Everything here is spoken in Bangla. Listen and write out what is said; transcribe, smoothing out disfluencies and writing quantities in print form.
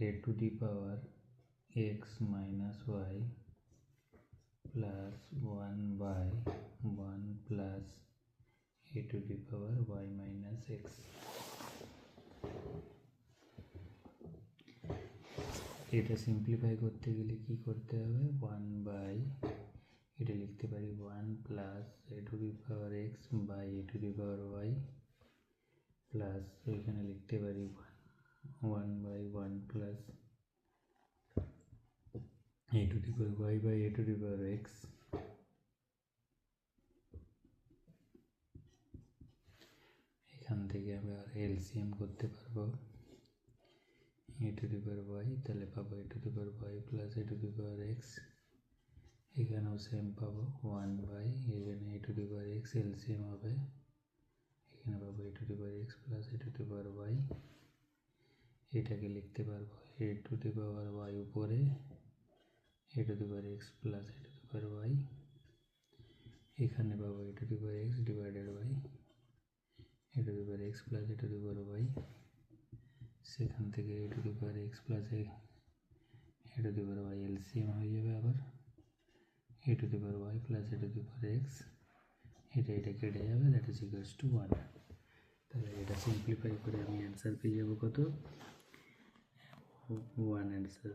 a to the power x minus y plus 1 by 1 plus a to the power y minus x. এটা সিম্পলিফাই করতে গেলে কি করতে হবে, 1 বাই এটা লিখতে পারি 1 plus a to the power x by a to the power y plus এখানে লিখতে পারি 1 by 1 plus a to the power y by a to the power x. এখান থেকে আমরা এলসিএম করতে পারবো a to the power y, তাহলে পাবো a to the power y plus a to the power x. এখানেও সেম পাবো 1 বাই এখানে a to the power x LCM হবে, এখানে পাবো a to the power x plus a to the power y. এটাকে লিখতে পারবো a to the power y উপরে a to the power x plus a to the power y, এখানে পাবো a to the power x divided by a to the power x plus a to the power y. সেখান থেকে a to the power x plus a to the power y LCM হয়ে যাবে আবার a to the power y plus a to the power x, এটা কেটে যাবে, দ্যাট ইজ ইকুয়ালস টু 1। তাহলে এটা সিম্পলিফাই করে আমি অ্যান্সার পেয়ে যাবো কত, 1 অ্যান্সার।